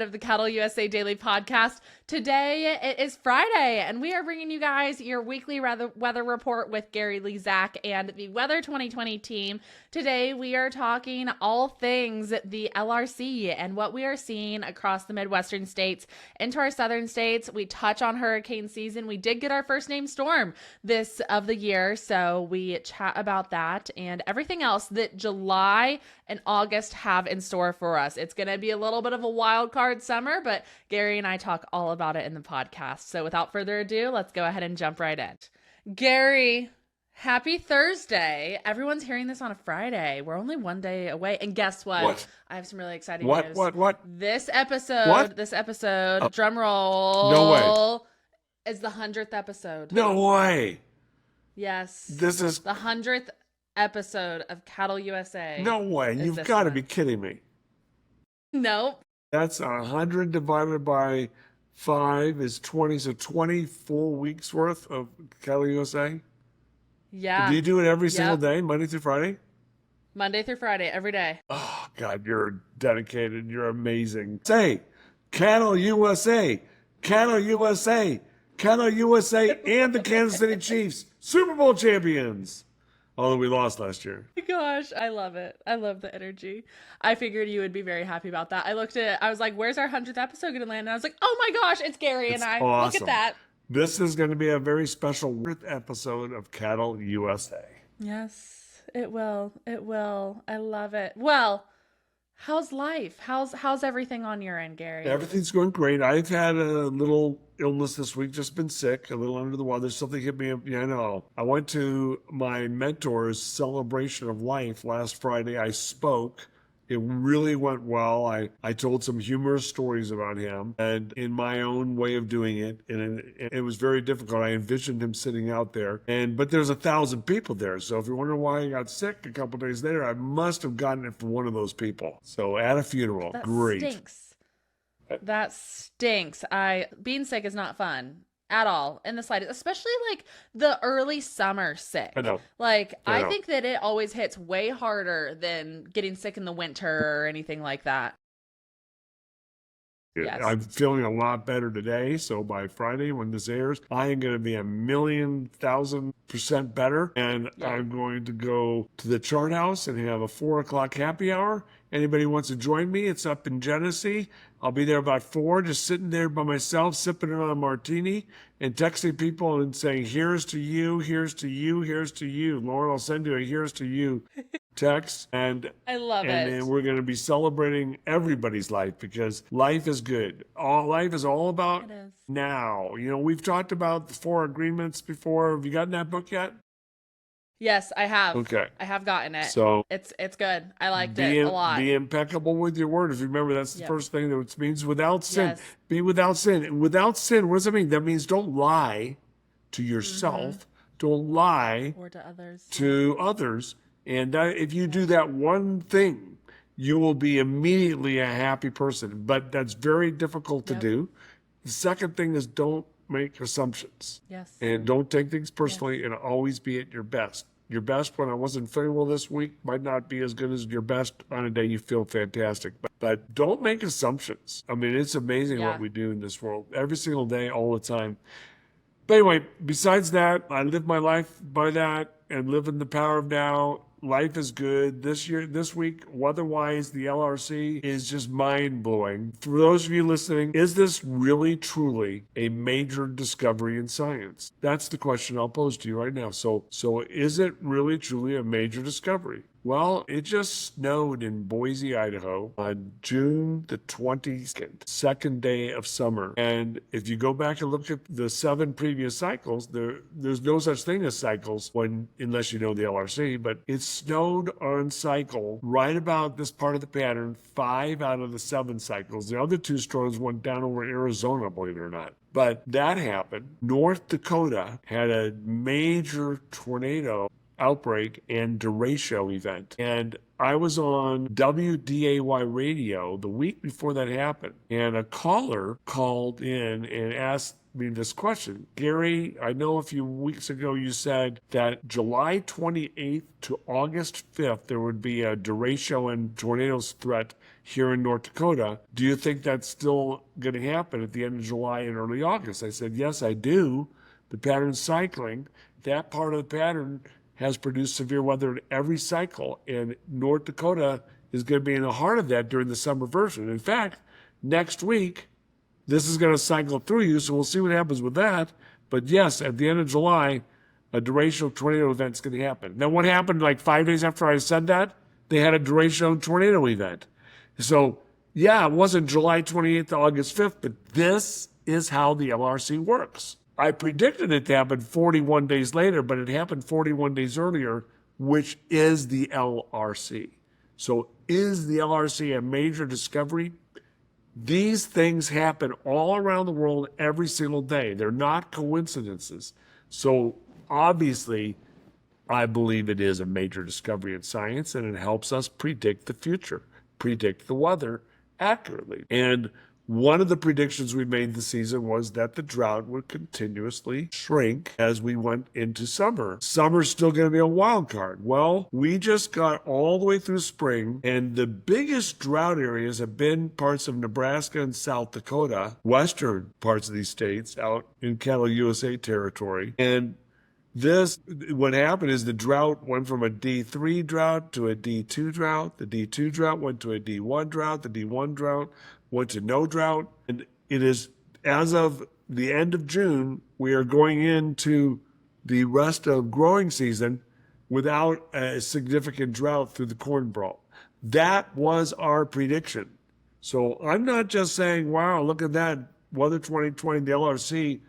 of the CattleUSA Daily Podcast. Today it is Friday, and we are bringing you guys your weekly weather report with Gary Lezak and the Weather 2020 team. Today we are talking all things the LRC and what we are seeing across the Midwestern states into our southern states. We touch on hurricane season. We did get our first named storm this of the year, so we chat about that and everything else that July and August have in store for us. It's going to be a little bit of a wild card summer, but Gary and I talk all about it in the podcast. So without further ado, let's go ahead and jump right in. Gary, happy Thursday. Everyone's hearing this on a Friday. We're only one day away. And guess what? I have some really exciting news. What? This episode, drum roll. No way. Is the 100th episode. No way. Yes. This is the 100th episode of CattleUSA. No way. You've got to be kidding me. Nope. That's 100 divided by 5 is 20. So 20 full weeks worth of CattleUSA. Yeah. Do you do it every single day, Monday through Friday? Monday through Friday, every day. Oh, God, you're dedicated. You're amazing. Say, CattleUSA, CattleUSA, CattleUSA, and the Kansas City Chiefs, Super Bowl champions. Although we lost last year. Gosh, I love it. I love the energy. I figured you would be very happy about that. I looked at it. I was like, where's our 100th episode going to land? And I was like, oh my gosh, it's Gary and I. Awesome. Look at that. This is going to be a very special episode of CattleUSA. Yes, it will. It will. I love it. Well, how's life? How's everything on your end, Gary? Everything's going great. I've had a little illness this week, just been sick, a little under the weather. Something hit me. Yeah, I know. I went to my mentor's celebration of life last Friday. I spoke. It really went well. I told some humorous stories about him and in my own way of doing it. And it was very difficult. I envisioned him sitting out there. But there's 1,000 people there. So if you're wondering why I got sick a couple days later, I must have gotten it from one of those people. So at a funeral. That great. Stinks. That stinks. Being sick is not fun at all in the slightest, especially like the early summer sick. I know. I think that it always hits way harder than getting sick in the winter or anything like that. Yes. I'm feeling a lot better today. So by Friday, when this airs, I am going to be 1,000,000% better. And I'm going to go to the chart house and have a 4 o'clock happy hour. Anybody wants to join me? It's up in Genesee. I'll be there about 4, just sitting there by myself, sipping on a martini and texting people and saying, here's to you, here's to you, here's to you. Lauren, I'll send you a here's to you text. And I love it. And we're going to be celebrating everybody's life because life is good. Life is all about now. You know, we've talked about the 4 agreements before. Have you gotten that book yet? Yes, I have. Okay. I have gotten it. So it's good. I liked it a lot. Be impeccable with your word. If you remember, that's the first thing that means without sin. Yes. Be without sin. And without sin, what does that mean? That means don't lie to yourself. Mm-hmm. Don't lie or to others. And if you do that one thing, you will be immediately a happy person. But that's very difficult to do. The second thing is don't make assumptions. Yes. And don't take things personally and always be at your best. Your best when I wasn't feeling well this week might not be as good as your best on a day you feel fantastic. But don't make assumptions. I mean, it's amazing what we do in this world every single day, all the time. But anyway, besides that, I live my life by that and live in the power of now. Life is good. This week, weather-wise, the LRC is just mind-blowing. For those of you listening, is this really, truly a major discovery in science? That's the question I'll pose to you right now. So is it really, truly a major discovery? Well, it just snowed in Boise, Idaho on June the 22nd, second day of summer. And if you go back and look at the 7 previous cycles, there's no such thing as cycles unless you know the LRC, but it snowed on cycle right about this part of the pattern 5 out of the 7 cycles. The other 2 storms went down over Arizona, believe it or not. But that happened. North Dakota had a major tornado outbreak and derecho event. And I was on WDAY radio the week before that happened. And a caller called in and asked me this question. Gary, I know a few weeks ago you said that July 28th to August 5th, there would be a derecho and tornadoes threat here in North Dakota. Do you think that's still going to happen at the end of July and early August? I said, yes, I do. The pattern's cycling. That part of the pattern has produced severe weather in every cycle, and North Dakota is going to be in the heart of that during the summer version. In fact, next week, this is going to cycle through you, so we'll see what happens with that. But yes, at the end of July, a derecho tornado event is going to happen. Now, what happened like 5 days after I said that? They had a derecho tornado event. So, yeah, it wasn't July 28th to August 5th, but this is how the LRC works. I predicted it to happen 41 days later, but it happened 41 days earlier, which is the LRC. So is the LRC a major discovery? These things happen all around the world every single day. They're not coincidences. So obviously, I believe it is a major discovery in science, and it helps us predict the future, predict the weather accurately. And one of the predictions we made this season was that the drought would continuously shrink as we went into summer. Summer's still going to be a wild card. Well, we just got all the way through spring, and the biggest drought areas have been parts of Nebraska and South Dakota, western parts of these states, out in CattleUSA territory. And what happened is the drought went from a D3 drought to a D2 drought. The D2 drought went to a D1 drought. The D1 drought went to no drought. And it is, as of the end of June, we are going into the rest of growing season without a significant drought through the Corn Belt. That was our prediction. So I'm not just saying, wow, look at that, Weather 2020, the LRC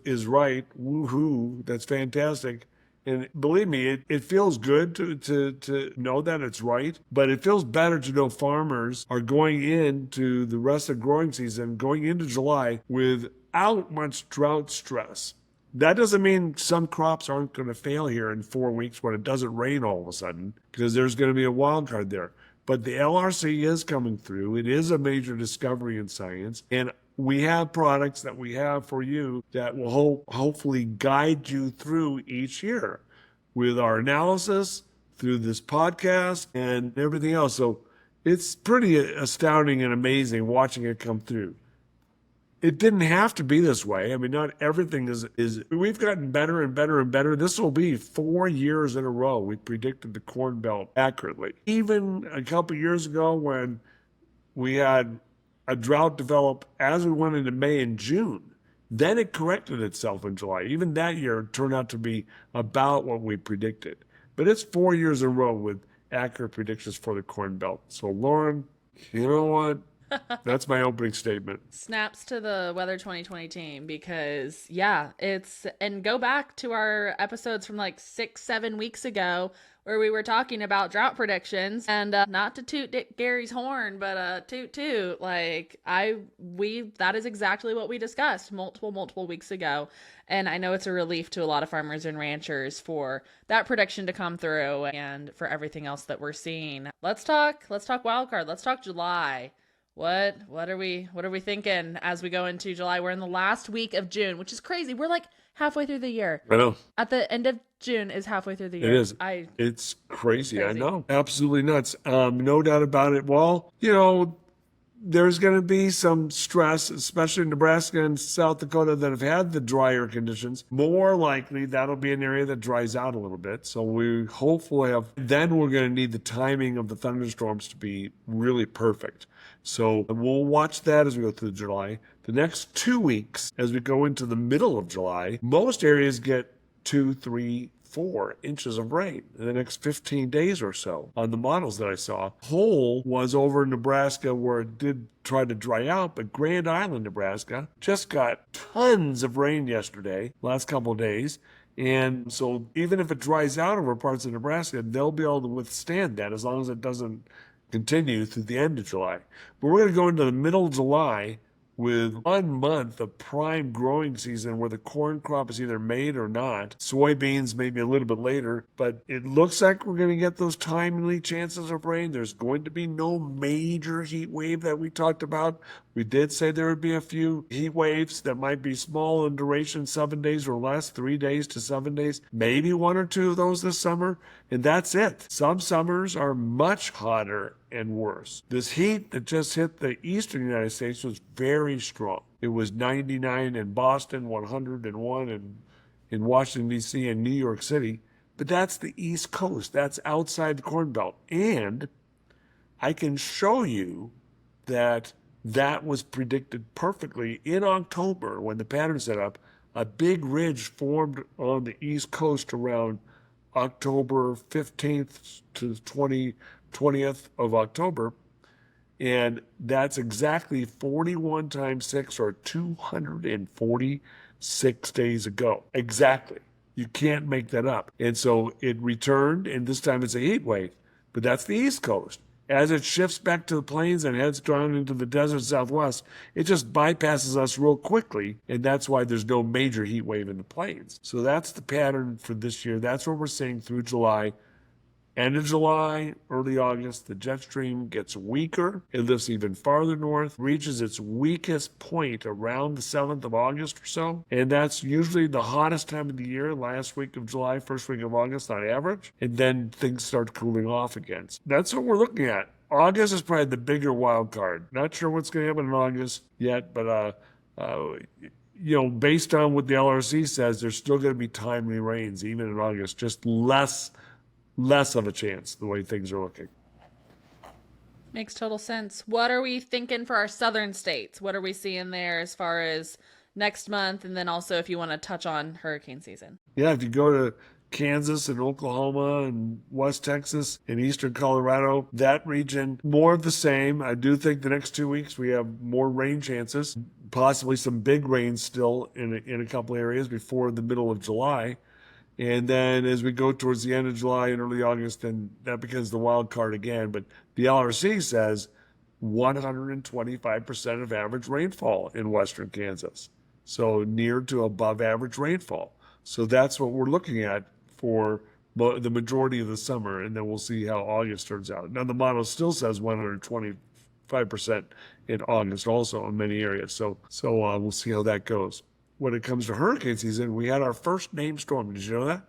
is right. Woohoo, that's fantastic. And believe me, it feels good to know that it's right, but it feels better to know farmers are going into the rest of growing season, going into July without much drought stress. That doesn't mean some crops aren't going to fail here in 4 weeks when it doesn't rain all of a sudden, because there's going to be a wild card there. But the LRC is coming through. It is a major discovery in science, and we have products that we have for you that will hopefully guide you through each year with our analysis, through this podcast, and everything else. So it's pretty astounding and amazing watching it come through. It didn't have to be this way. I mean, not everything is. We've gotten better and better and better. This will be 4 years in a row we predicted the Corn Belt accurately. Even a couple years ago when we had a drought develop as we went into May and June, then it corrected itself in July. Even that year turned out to be about what we predicted. But it's 4 years in a row with accurate predictions for the Corn Belt. So, Lauren, you know what? That's my opening statement. Snaps to the Weather 2020 team, because yeah, and go back to our episodes from like 6-7 weeks ago where we were talking about drought predictions, and not to toot Gary's horn, but toot, like that is exactly what we discussed multiple weeks ago. And I know it's a relief to a lot of farmers and ranchers for that prediction to come through and for everything else that we're seeing. Let's talk wild card. Let's talk July. What are we thinking as we go into July? We're in the last week of June, which is crazy. We're like halfway through the year. I know. At the end of June is halfway through the year. It is. It's crazy. I know. Absolutely nuts. No doubt about it. Well, there's going to be some stress, especially in Nebraska and South Dakota that have had the drier conditions. More likely, that'll be an area that dries out a little bit. So we hopefully then we're going to need the timing of the thunderstorms to be really perfect. So we'll watch that as we go through July. The next 2 weeks, as we go into the middle of July, most areas get 2, 3, 4 inches of rain in the next 15 days or so on the models that I saw. Whole was over in Nebraska where it did try to dry out, but Grand Island, Nebraska just got tons of rain yesterday, last couple of days. And so even if it dries out over parts of Nebraska, they'll be able to withstand that as long as it doesn't continue through the end of July. But we're going to go into the middle of July with 1 month of prime growing season where the corn crop is either made or not. Soybeans maybe a little bit later, but it looks like we're going to get those timely chances of rain. There's going to be no major heat wave that we talked about. We did say there would be a few heat waves that might be small in duration, 7 days or less, 3 days to 7 days, maybe 1 or 2 of those this summer, and that's it. Some summers are much hotter and worse. This heat that just hit the eastern United States was very strong. It was 99 in Boston, 101 in Washington, D.C. and New York City, but that's the East Coast. That's outside the Corn Belt. And I can show you that was predicted perfectly in October when the pattern set up. A big ridge formed on the East Coast around October 15th to 20th of October. And that's exactly 41 times 6 or 246 days ago. Exactly. You can't make that up. And so it returned, and this time it's a heat wave. But that's the East Coast. As it shifts back to the plains and heads down into the desert Southwest, it just bypasses us real quickly, and that's why there's no major heat wave in the plains. So that's the pattern for this year. That's what we're seeing through July. End of July, early August, the jet stream gets weaker. It lifts even farther north, reaches its weakest point around the 7th of August or so. And that's usually the hottest time of the year, last week of July, first week of August on average. And then things start cooling off again. That's what we're looking at. August is probably the bigger wild card. Not sure what's going to happen in August yet, but based on what the LRC says, there's still going to be timely rains even in August, just less of a chance the way things are looking. Makes total sense. What are we thinking for our southern states? What are we seeing there as far as next month? And then also if you want to touch on hurricane season. Yeah, if you go to Kansas and Oklahoma and West Texas and eastern Colorado, that region, more of the same. I do think the next 2 weeks we have more rain chances, possibly some big rain still in a couple areas before the middle of July. And then as we go towards the end of July and early August, then that becomes the wild card again. But the LRC says 125% of average rainfall in western Kansas. So near to above average rainfall. So that's what we're looking at for the majority of the summer. And then we'll see how August turns out. Now the model still says 125% in August also in many areas. So we'll see how that goes. When it comes to hurricane season, we had our first named storm. Did you know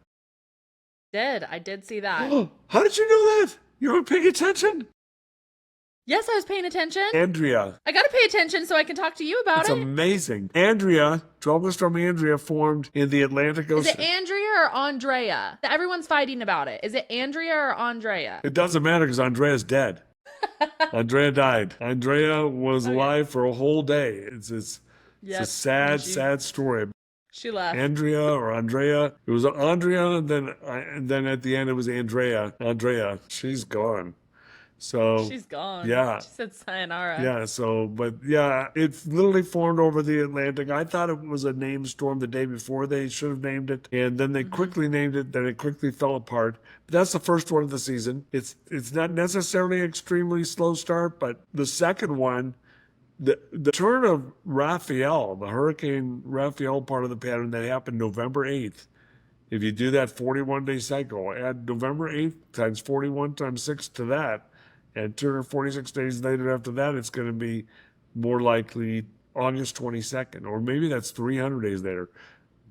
that? I did see that. How did you know that? You were paying attention? Yes, I was paying attention. Andrea. I got to pay attention so I can talk to you about It's it. It's amazing. Andrea, tropical storm Andrea formed in the Atlantic Ocean. Is it Andrea or Andrea? Everyone's fighting about it. Is it Andrea or Andrea? It doesn't matter because Andrea's dead. Andrea died. Andrea was alive for a whole day. It's a sad story. She left. Andrea or Andrea. It was Andrea, and then at the end it was Andrea. Andrea, she's gone. So she's gone. Yeah. She said sayonara. Yeah, it literally formed over the Atlantic. I thought it was a named storm the day before. They should have named it. And then they quickly named it, then it quickly fell apart. But that's the first one of the season. It's not necessarily an extremely slow start, but the second one, the turn of Raphael, the Hurricane Raphael part of the pattern that happened November 8th, if you do that 41-day cycle, add November 8th times 41 times 6 to that, and 246 days later after that, it's going to be more likely August 22nd, or maybe that's 300 days later.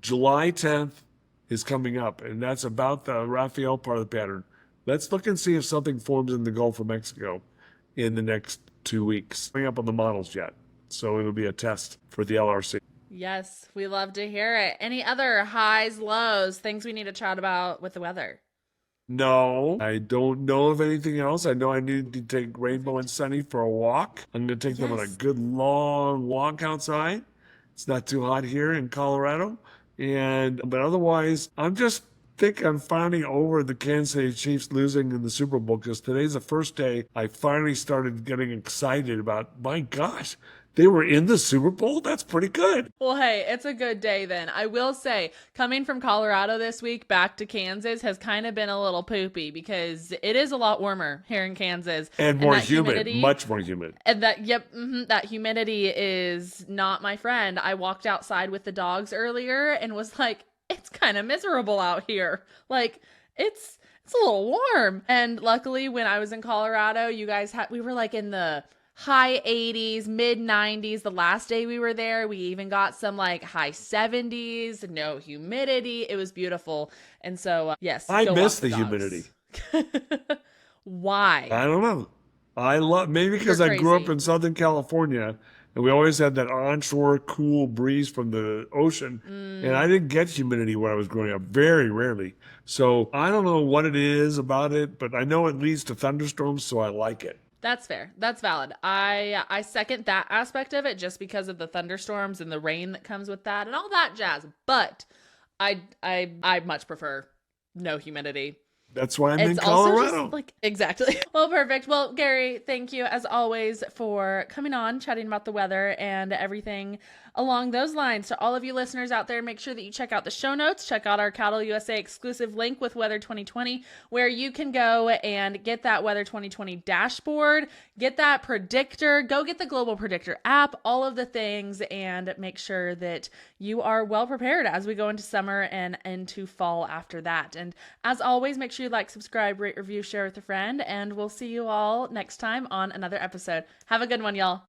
July 10th is coming up, and that's about the Raphael part of the pattern. Let's look and see if something forms in the Gulf of Mexico in the next 2 weeks. Coming up on the models yet, so it'll be a test for the LRC. Yes, we love to hear it. Any other highs, lows, things we need to chat about with the weather? No, I don't know of anything else. I know I need to take Rainbow and Sunny for a walk. I'm going to take them on a good long walk outside. It's not too hot here in Colorado. But otherwise, I'm just think I'm finally over the Kansas City Chiefs losing in the Super Bowl because today's the first day I finally started getting excited about, my gosh, they were in the Super Bowl? That's pretty good. Well, hey, it's a good day then. I will say, coming from Colorado this week back to Kansas has kind of been a little poopy because it is a lot warmer here in Kansas. And more humid, much more humid. And that humidity is not my friend. I walked outside with the dogs earlier and was like, it's kind of miserable out here. Like, it's a little warm. And luckily, when I was in Colorado, we were like in the high 80s, mid 90s. The last day we were there, we even got some like high 70s, no humidity. It was beautiful. And so, yes. I miss the humidity. Why? I don't know. Maybe because I grew up in Southern California and we always had that onshore cool breeze from the ocean. And I didn't get humidity when I was growing up, very rarely. So I don't know what it is about it, but I know it leads to thunderstorms, so I like it. That's fair. That's valid. I second that aspect of it just because of the thunderstorms and the rain that comes with that and all that jazz. But I much prefer no humidity. That's why I'm in Colorado. Exactly. Well, perfect. Well, Gary, thank you as always for coming on, chatting about the weather and everything along those lines. To all of you listeners out there, make sure that you check out the show notes. Check out our CattleUSA exclusive link with Weather 2020, where you can go and get that Weather 2020 dashboard, get that predictor, go get the Global Predictor app, all of the things, and make sure that you are well prepared as we go into summer and into fall after that. And as always, make sure you like, subscribe, rate, review, share with a friend, and we'll see you all next time on another episode. Have a good one, y'all.